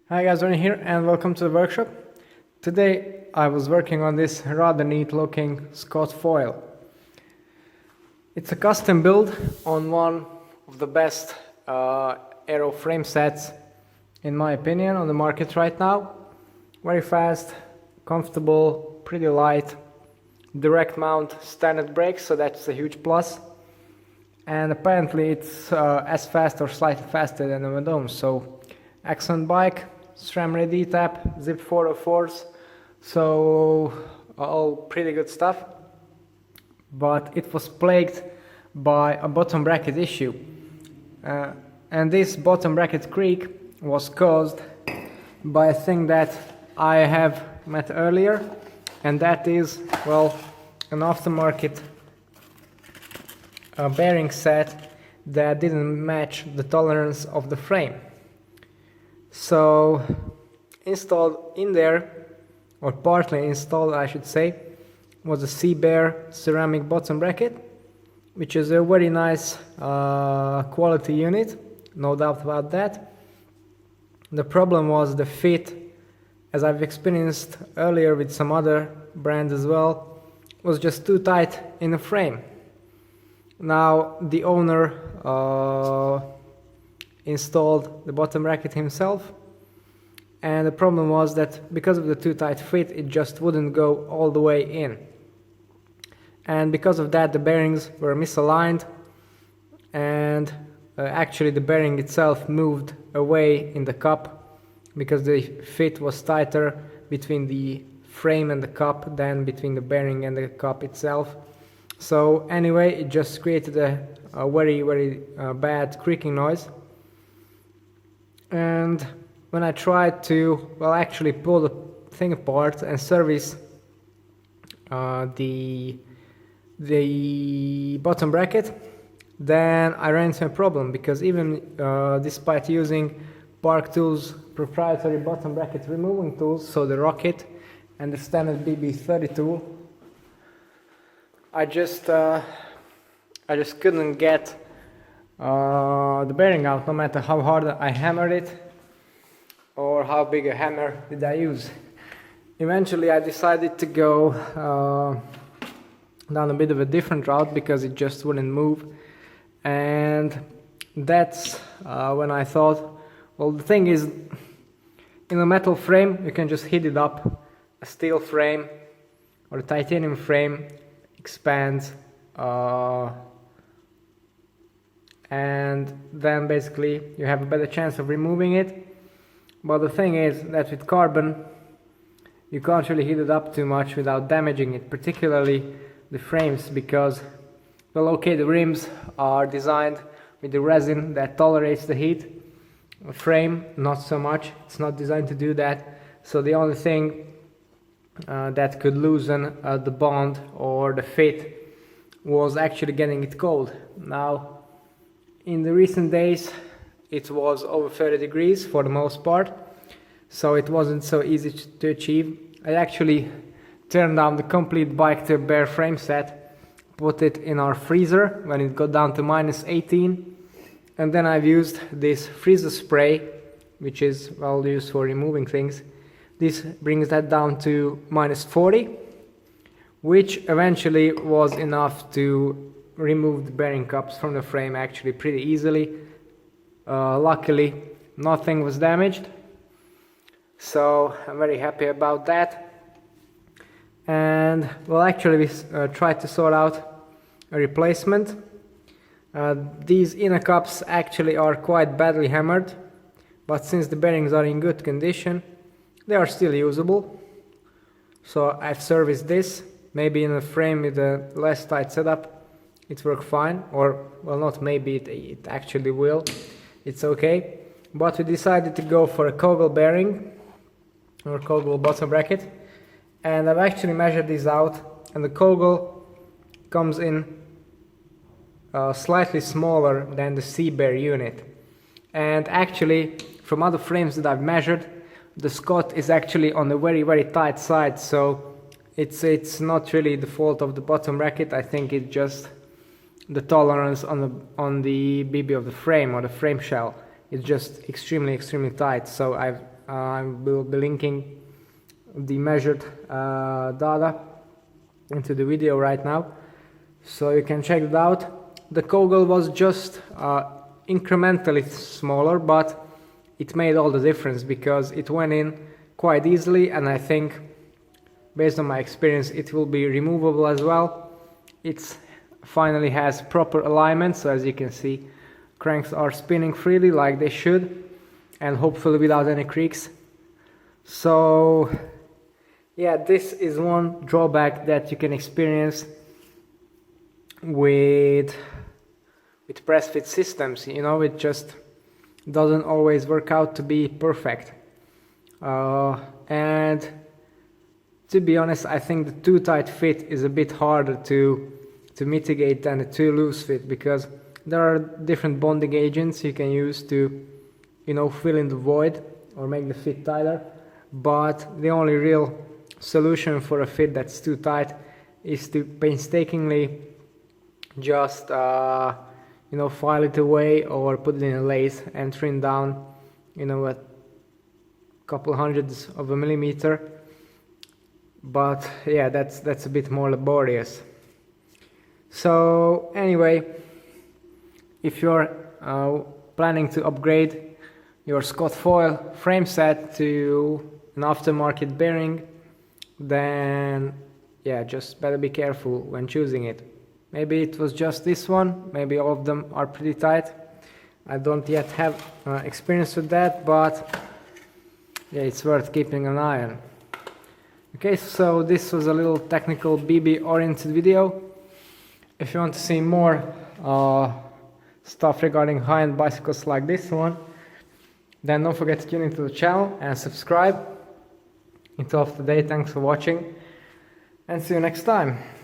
Hi guys, Ronnie here and welcome to the workshop. Today I was working on this rather neat looking Scott foil. It's a custom build on one of the best aero frame sets in my opinion on the market right now. Very fast, comfortable, pretty light, direct mount standard brakes, so that's a huge plus. And apparently it's as fast or slightly faster than the Vendome, so excellent bike. SRAM ready tap, zip 404s, so all pretty good stuff. But it was plagued by a bottom bracket issue. And this bottom bracket creak was caused by a thing that I have met earlier, and that is, well, an aftermarket bearing set that didn't match the tolerance of the frame. So installed in there, or partly installed I should say, was a Seabear ceramic bottom bracket, which is a very nice quality unit, no doubt about that. The problem was the fit, as I've experienced earlier with some other brands as well, was just too tight in the frame. Now the owner installed the bottom bracket himself, and the problem was that because of the too tight fit it just wouldn't go all the way in, and because of that the bearings were misaligned, and actually the bearing itself moved away in the cup because the fit was tighter between the frame and the cup than between the bearing and the cup itself. So anyway, it just created a very bad creaking noise. And when I tried to, well, actually pull the thing apart and service the bottom bracket, then I ran into a problem, because even despite using Park Tools proprietary bottom bracket removing tools, so the Rocket and the standard BB30 tool, I just couldn't get the bearing out, no matter how hard I hammered it or how big a hammer did I use. Eventually I decided to go down a bit of a different route because it just wouldn't move, and that's when I thought, well, the thing is, in a metal frame you can just heat it up. A steel frame or a titanium frame expands, and then basically you have a better chance of removing it. But the thing is that with carbon you can't really heat it up too much without damaging it, particularly the frames, because, well, okay, the rims are designed with the resin that tolerates the heat. A frame, not so much, it's not designed to do that. So the only thing that could loosen the bond or the fit was actually getting it cold. Now, in the recent days it was over 30 degrees for the most part, so it wasn't so easy to achieve. I actually turned down the complete bike to a bare frame set, put it in our freezer when it got down to -18, and then I've used this freezer spray, which is well used for removing things. This brings that down to -40, which eventually was enough to remove the bearing cups from the frame actually pretty easily. Luckily nothing was damaged, so I'm very happy about that. And well, actually we tried to sort out a replacement. These inner cups actually are quite badly hammered, but since the bearings are in good condition they are still usable. So I've serviced this. Maybe in a frame with a less tight setup it worked fine, or well, not maybe, it actually will. It's okay. But we decided to go for a Kogel bearing or Kogel bottom bracket, and I've actually measured these out, and the Kogel comes in slightly smaller than the Seabear unit. And actually from other frames that I've measured, the Scott is actually on the very tight side, so it's not really the fault of the bottom bracket. I think it's just the tolerance on the BB of the frame or the frame shell. It's just extremely tight, so I've I will be linking the measured data into the video right now, so you can check it out. The Kogel was just incrementally smaller, but it made all the difference because it went in quite easily, and I think based on my experience it will be removable as well. It finally has proper alignment, so as you can see, cranks are spinning freely like they should, and hopefully without any creaks. So yeah, this is one drawback that you can experience with press fit systems. You know, it just doesn't always work out to be perfect. And to be honest, I think the too tight fit is a bit harder to mitigate than the too loose fit, because there are different bonding agents you can use to, you know, fill in the void or make the fit tighter. But the only real solution for a fit that's too tight is to painstakingly just you know, file it away or put it in a lathe and trim down, you know, a couple hundreds of a millimeter. But yeah, that's a bit more laborious. So anyway, if you're planning to upgrade your Scott foil frame set to an aftermarket bearing, then yeah, just better be careful when choosing it. Maybe it was just this one, maybe all of them are pretty tight. I don't yet have experience with that, but yeah, it's worth keeping an eye on. Okay, so this was a little technical BB oriented video. If you want to see more stuff regarding high-end bicycles like this one, then don't forget to tune into the channel and subscribe. It's off today. Thanks for watching, and see you next time.